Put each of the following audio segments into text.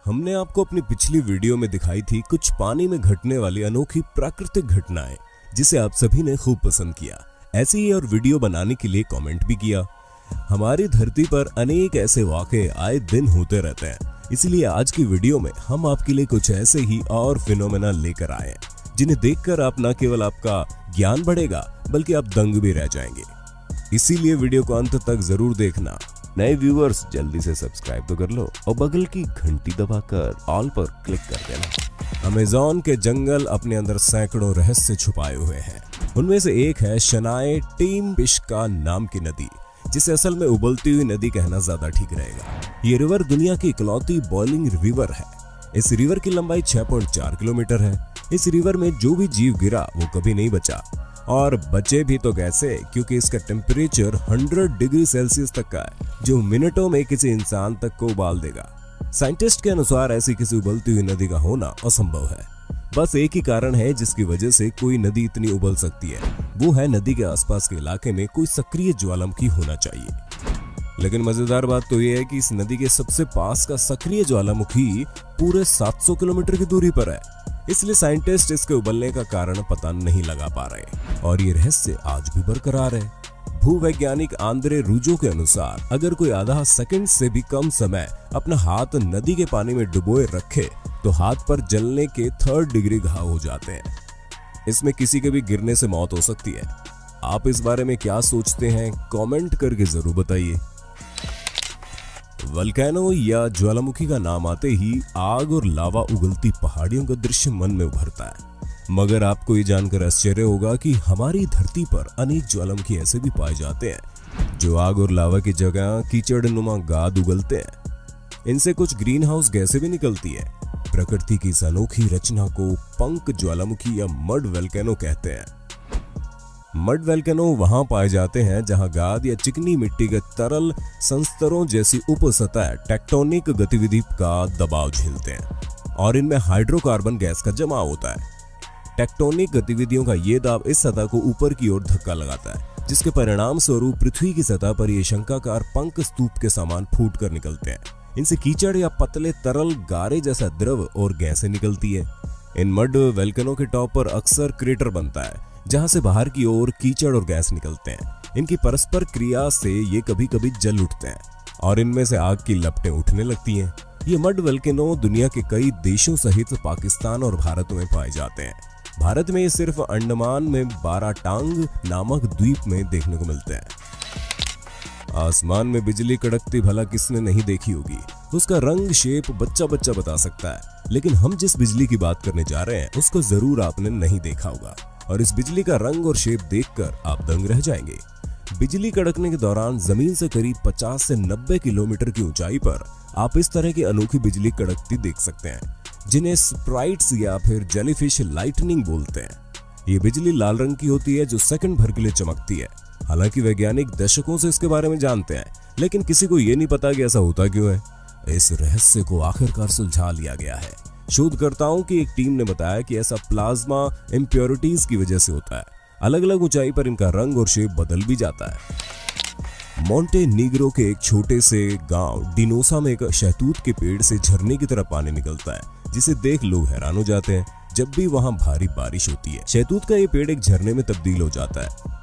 हमने आपको अपनी पिछली वीडियो में दिखाई थी कुछ पानी में घटने वाली अनोखी प्राकृतिक घटनाएं, जिसे आप सभी ने खूब पसंद किया। ऐसी ही और वीडियो बनाने के लिए कमेंट भी किया। हमारी धरती पर अनेक ऐसे वाकये आए दिन होते रहते हैं, इसलिए आज की वीडियो में हम आपके लिए कुछ ऐसे ही और फिनोमेना लेकर आए हैं जिन्हें देखकर आप न केवल आपका ज्ञान बढ़ेगा बल्कि आप दंग भी रह जाएंगे। इसीलिए वीडियो को अंत तक जरूर देखना। नए व्यूअर्स जल्दी से सब्सक्राइब तो कर लो और बगल की घंटी दबाकर ऑल पर क्लिक कर देना। अमेज़न के जंगल अपने अंदर सैकड़ों रहस्य छुपाए हुए हैं। उनमें से एक है शनाए टिम्बिश्का नाम की नदी, जिसे असल में उबलती हुई नदी कहना ज्यादा ठीक रहेगा। ये रिवर दुनिया की इकलौती बॉइलिंग रिवर है। इस रिवर की लंबाई 6.4 किलोमीटर है। इस रिवर में जो भी जीव गिरा वो कभी नहीं बचा, और बचे भी तो कैसे, क्योंकि इसका टेम्परेचर 100 डिग्री सेल्सियस तक का है, जो मिनटों में किसी इंसान तक को उबाल देगा। साइंटिस्ट के अनुसार ऐसी किसी उबलती हुई नदी का होना असंभव है। बस एक ही कारण है जिसकी वजह से कोई नदी इतनी उबल सकती है, वो है नदी के आसपास के इलाके में कोई सक्रिय ज्वालामुखी होना चाहिए। लेकिन मजेदार बात तो यह है कि इस नदी के सबसे पास का सक्रिय ज्वालामुखी पूरे 700 किलोमीटर की दूरी पर है, इसलिए साइंटिस्ट इसके उबलने का कारण पता नहीं लगा पा रहे और ये रहस्य आज भी बरकरार है। भूवैज्ञानिक आंद्रे रूजो के अनुसार अगर कोई आधा सेकंड से भी कम समय अपना हाथ नदी के पानी में डुबोए रखे तो हाथ पर जलने के 3rd डिग्री घाव हो जाते हैं। इसमें किसी के भी गिरने से मौत हो सकती है। आप इस बारे में क्या सोचते हैं, कमेंट करके जरूर बताइए। वल्केनो या ज्वालामुखी का नाम आते ही आग और लावा उगलती पहाड़ियों का दृश्य मन में उभरता है। मगर आपको ये जानकर आश्चर्य होगा कि हमारी धरती पर अनेक ज्वालामुखी ऐसे भी पाए जाते हैं जो आग और लावा की जगह कीचड़नुमा गाद उगलते हैं। इनसे कुछ ग्रीन हाउस गैसें भी निकलती है। प्रकृति की इस अनोखी रचना को पंख ज्वालामुखी या मड वल्केनो कहते हैं। मड वल्केनो वहां पाए जाते हैं जहां गाद या चिकनी मिट्टी के तरल संस्तरों जैसी उपसतह टेक्टोनिक गतिविधि का दबाव झेलते हैं और इनमें हाइड्रोकार्बन गैस का जमाव होता है। टेक्टोनिक गतिविधियों का ये दाब इस सतह को ऊपर की ओर धक्का लगाता है, जिसके परिणाम स्वरूप पृथ्वी की सतह पर ये शंखाकार पंख स्तूप के समान फूट कर निकलते हैं। इनसे कीचड़ या पतले तरल गारे जैसा द्रव और गैसें निकलती है। इन मड वल्केनो के टॉप पर अक्सर क्रेटर बनता है जहां से बाहर की ओर कीचड़ और गैस निकलते हैं। इनकी परस्पर क्रिया से ये कभी कभी जल उठते हैं और इनमें से आग की लपटें उठने लगती हैं। ये मड वल्केनो दुनिया के कई देशों सहित पाकिस्तान और भारत में पाए जाते हैं। भारत में ये सिर्फ अंडमान में बाराटांग नामक द्वीप में देखने को मिलते हैं। आसमान में बिजली कड़कती भला किसने नहीं देखी होगी। उसका रंग शेप बच्चा बच्चा बता सकता है, लेकिन हम जिस बिजली की बात करने जा रहे हैं उसको जरूर आपने नहीं देखा होगा और इस बिजली का रंग और शेप देखकर आप दंग रह जाएंगे। बिजली कड़कने के दौरान जमीन से करीब 50 से 90 किलोमीटर की ऊंचाई पर आप इस तरह की अनोखी बिजली कड़कती देख सकते हैं, जिन्हें स्प्राइट्स या फिर जेलीफिश लाइटनिंग बोलते हैं। ये बिजली लाल रंग की होती है जो सेकंड भर के लिए चमकती है। हालांकि वैज्ञानिक दशकों से इसके बारे में जानते हैं, लेकिन किसी को ये नहीं पता कि ऐसा होता क्यों है। इस रहस्य को आखिरकार सुलझा लिया गया है। शोधकर्ताओं की एक टीम ने बताया कि ऐसा प्लाज्मा इम्प्योरिटीज की वजह से होता है। अलग अलग ऊंचाई पर इनका रंग और शेप बदल भी जाता है। मोंटेनीग्रो के एक छोटे से गांव डिनोसा में एक शहतूत के पेड़ से झरने की तरह पानी निकलता है, जिसे देख लोग हैरान हो जाते हैं। जब भी वहां भारी बारिश होती है, शहतूत का ये पेड़ एक झरने में तब्दील हो जाता है।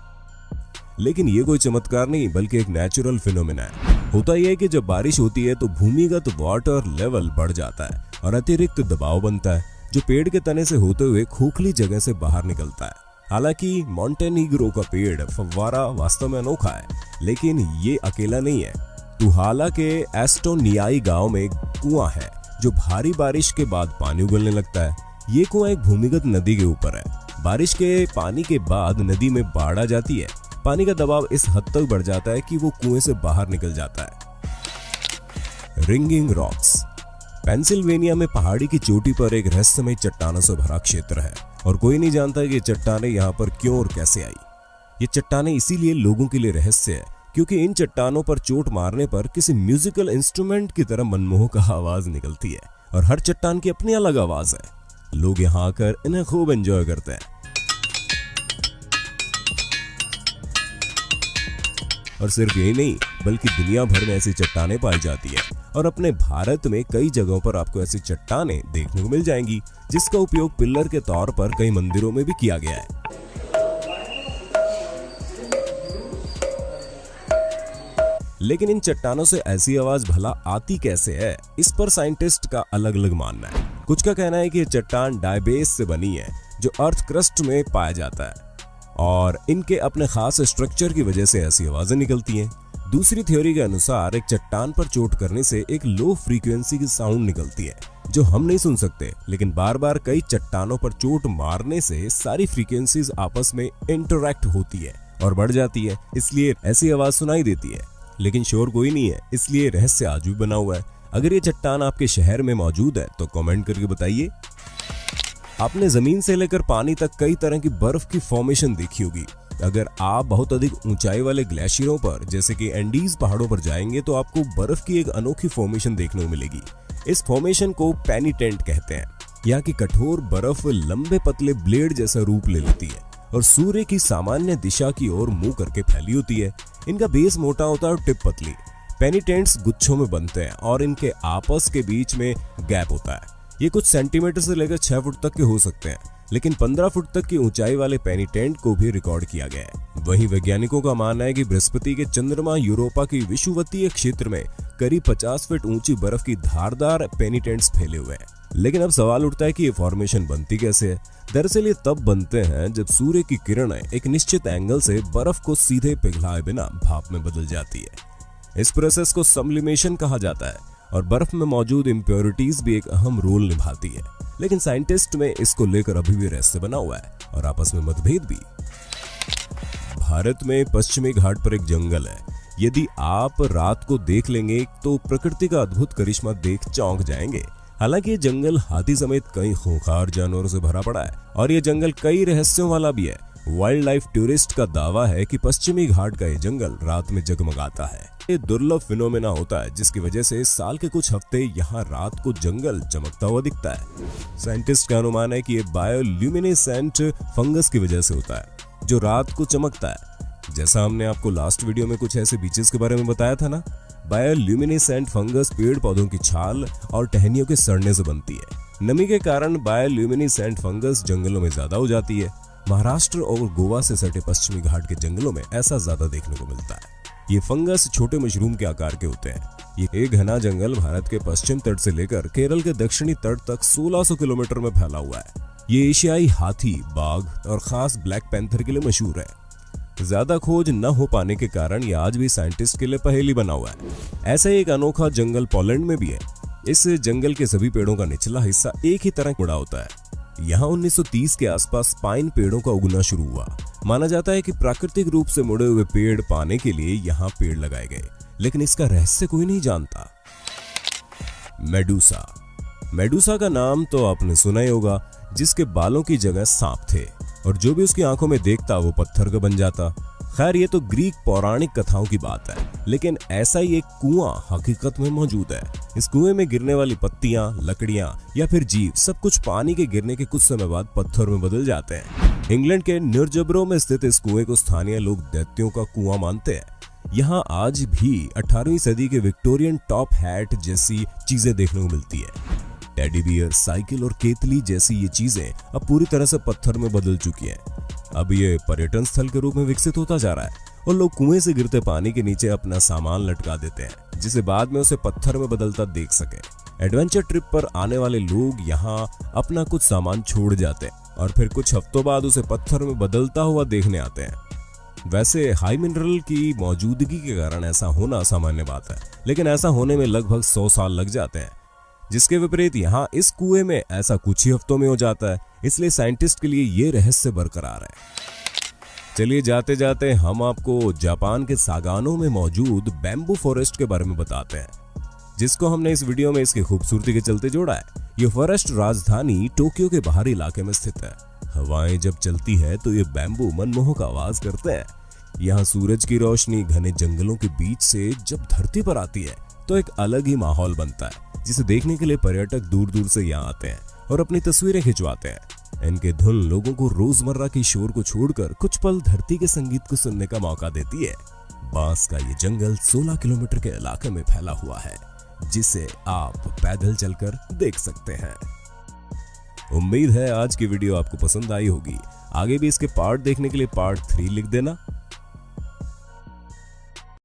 लेकिन ये कोई चमत्कार नहीं बल्कि एक नेचुरल फिनोमेना है। होता यह है कि जब बारिश होती है तो भूमिगत वाटर लेवल बढ़ जाता है और अतिरिक्त दबाव बनता है, जो पेड़ के तने से होते हुए खोखली जगह से बाहर निकलता है। हालांकि मोंटेनीग्रो का पेड़ फव्वारा वास्तव में अनोखा है, लेकिन ये अकेला नहीं है। तुहाला के एस्टोनियाई गांव में एक कुआं है जो भारी बारिश के बाद पानी उगलने लगता है। ये कुआं एक भूमिगत नदी के ऊपर है। बारिश के पानी के बाद नदी में बाढ़ आ जाती है। पानी का दबाव इस हद तक बढ़ जाता है कि वो कुएं से बाहर निकल जाता है। रिंगिंग रॉक्स पेंसिल्वेनिया में पहाड़ी की चोटी पर एक रहस्यमय चट्टानों से भरा क्षेत्र है और कोई नहीं जानता कि ये चट्टानें यहाँ पर क्यों और कैसे आई। ये चट्टानें इसीलिए लोगों के लिए रहस्य है क्योंकि इन चट्टानों पर चोट मारने पर किसी म्यूजिकल इंस्ट्रूमेंट की तरह मनमोहक आवाज निकलती है और हर चट्टान की अपनी अलग आवाज है। लोग यहाँ आकर इन्हें खूब एंजॉय करते हैं। और सिर्फ यही नहीं बल्कि दुनिया भर में ऐसी चट्टानें पाई जाती है और अपने भारत में कई जगहों पर आपको ऐसी चट्टानें देखने को मिल जाएंगी, जिसका उपयोग पिलर के तौर पर कई मंदिरों में भी किया गया है। लेकिन इन चट्टानों से ऐसी आवाज भला आती कैसे है, इस पर साइंटिस्ट का अलग अलग मानना है। कुछ का कहना है कि ये चट्टान डायबेस से बनी है जो अर्थ क्रस्ट में पाया जाता है और इनके अपने खास स्ट्रक्चर की वजह से ऐसी आवाजें निकलती हैं। दूसरी थ्योरी के अनुसार एक चट्टान पर चोट करने से एक लो फ्रीक्वेंसी की साउंड निकलती है जो हम नहीं सुन सकते, लेकिन बार बार कई चट्टानों पर चोट मारने से सारी फ्रीक्वेंसीज आपस में इंटरैक्ट होती है और बढ़ जाती है, इसलिए ऐसी आवाज सुनाई देती है। लेकिन शोर कोई नहीं है, इसलिए रहस्य आज भी बना हुआ है। अगर ये चट्टान आपके शहर में मौजूद है तो कमेंट करके बताइए। आपने जमीन से लेकर पानी तक कई तरह की बर्फ की फॉर्मेशन देखी होगी। अगर आप बहुत अधिक ऊंचाई वाले ग्लेशियरों पर जैसे कि एंडीज पहाड़ों पर जाएंगे तो आपको बर्फ की एक अनोखी फॉर्मेशन देखने को मिलेगी। इस फॉर्मेशन को पेनिटेंट कहते हैं। यहाँ की कठोर बर्फ लंबे पतले ब्लेड जैसा रूप ले लेती है और सूर्य की सामान्य दिशा की ओर मुंह करके फैली होती है। इनका बेस मोटा होता है और टिप पतली। पेनिटेंट्स गुच्छों में बनते हैं और इनके आपस के बीच में गैप होता है। ये कुछ सेंटीमीटर से लेकर 6 फुट तक के हो सकते हैं, लेकिन 15 फुट तक की ऊंचाई वाले पेनिटेंट को भी रिकॉर्ड किया गया है। वहीं वैज्ञानिकों का मानना है कि बृहस्पति के चंद्रमा यूरोपा की विषुवतीय क्षेत्र में करीब 50 फीट ऊंची बर्फ की धारदार पेनिटेंट्स फैले हुए हैं। लेकिन अब सवाल उठता है कि ये फॉर्मेशन बनती कैसे है। दरअसल ये तब बनते हैं जब सूर्य की किरणें एक निश्चित एंगल से बर्फ को सीधे पिघलाए बिना भाप में बदल जाती है। इस प्रोसेस को सब्लिमेशन कहा जाता है और बर्फ में मौजूद इम्प्योरिटीज भी एक अहम रोल निभाती है। लेकिन साइंटिस्ट में इसको लेकर अभी भी रहस्य बना हुआ है और आपस में मतभेद भी। भारत में पश्चिमी घाट पर एक जंगल है। यदि आप रात को देख लेंगे तो प्रकृति का अद्भुत करिश्मा देख चौंक जाएंगे। हालांकि ये जंगल हाथी समेत कई खूंखार जानवरों से भरा पड़ा है और ये जंगल कई रहस्यों वाला भी है। वाइल्ड लाइफ टूरिस्ट का दावा है कि पश्चिमी घाट का ये जंगल रात में जगमगाता है। ये दुर्लभ फिनोमेना होता है जिसकी वजह से साल के कुछ हफ्ते यहाँ रात को जंगल चमकता हुआ दिखता है। साइंटिस्ट का अनुमान है कि ये बायोल्यूमिनेसेंट फंगस की वजह से होता है जो रात को चमकता है। जैसा हमने आपको लास्ट वीडियो में कुछ ऐसे बीचेस के बारे में बताया था ना, बायोल्यूमिनेसेंट फंगस पेड़ पौधों की छाल और टहनियों के सड़ने से बनती है। नमी के कारण बायोल्यूमिनेसेंट फंगस जंगलों में ज्यादा हो जाती है। महाराष्ट्र और गोवा से सटे पश्चिमी घाट के जंगलों में ऐसा ज्यादा देखने को मिलता है। ये फंगस छोटे मशरूम के आकार के होते हैं। ये एक घना जंगल भारत के पश्चिम तट से लेकर केरल के दक्षिणी तट तक 1600 किलोमीटर में फैला हुआ है। ये एशियाई हाथी, बाघ और खास ब्लैक पैंथर के लिए मशहूर है। ज्यादा खोज न हो पाने के कारण ये आज भी साइंटिस्ट के लिए पहेली बना हुआ है। ऐसा ही एक अनोखा जंगल पोलैंड में भी है। इस जंगल के सभी पेड़ों का निचला हिस्सा एक ही तरह मुड़ा होता है। यहाँ 1930 के आसपास पाइन पेड़ों का उगना शुरू हुआ। माना जाता है कि प्राकृतिक रूप से मुड़े हुए पेड़ पाने के लिए यहाँ पेड़ लगाए गए, लेकिन इसका रहस्य कोई नहीं जानता। मेडूसा। मेडूसा का नाम तो आपने सुना ही होगा, जिसके बालों की जगह सांप थे और जो भी उसकी आंखों में देखता वो पत्थर का बन जाता। खैर ये तो ग्रीक पौराणिक कथाओं की बात है, लेकिन ऐसा ही एक कुआं हकीकत में मौजूद है। इस कुएं में गिरने वाली पत्तियां, लकड़ियां या फिर जीव सब कुछ पानी के गिरने के कुछ समय बाद पत्थर में बदल जाते हैं। इंग्लैंड के न्यूरजबरो में स्थित इस कुएं को स्थानीय लोग दैत्यों का कुआं मानते हैं। यहाँ आज भी 18वीं सदी के विक्टोरियन टॉप हैट जैसी चीजें देखने को मिलती है। टेडी बियर, साइकिल और केतली जैसी ये चीजें अब पूरी तरह से पत्थर में बदल चुकी हैं। अब ये पर्यटन स्थल के रूप में विकसित होता जा रहा है और लोग कुएं से गिरते पानी के नीचे अपना सामान लटका देते हैं, जिसे बाद में उसे पत्थर में बदलता देख सके। एडवेंचर ट्रिप पर आने वाले लोग यहाँ अपना कुछ सामान छोड़ जाते हैं और फिर कुछ हफ्तों बाद उसे पत्थर में बदलता हुआ देखने आते हैं। वैसे हाई मिनरल की मौजूदगी के कारण ऐसा होना सामान्य बात है, लेकिन ऐसा होने में लगभग 100 साल लग जाते हैं। जिसके विपरीत यहाँ इस कुएं में ऐसा कुछ ही हफ्तों में हो जाता है, इसलिए साइंटिस्ट के लिए ये रहस्य बरकरार है। चलिए जाते जाते हम आपको जापान के सागानो में मौजूद बैम्बू फॉरेस्ट के बारे में बताते हैं, जिसको हमने इस वीडियो में इसकी खूबसूरती के चलते जोड़ा है। ये फॉरेस्ट राजधानी टोक्यो के बाहरी इलाके में स्थित है। हवाएं जब चलती है तो ये बैम्बू मनमोहक आवाज करते हैं। यहाँ सूरज की रोशनी घने जंगलों के बीच से जब धरती पर आती है तो एक अलग ही माहौल बनता है, जिसे देखने के लिए पर्यटक दूर दूर से यहाँ आते हैं और अपनी तस्वीरें खिंचवाते हैं। इनके धुन लोगों को रोजमर्रा की शोर को छोड़कर कुछ पल धरती के संगीत को सुनने का मौका देती है। बांस का ये जंगल 16 किलोमीटर के इलाके में फैला हुआ है, जिसे आप पैदल चलकर देख सकते हैं। उम्मीद है आज की वीडियो आपको पसंद आई होगी। आगे भी इसके पार्ट देखने के लिए पार्ट 3 लिख देना।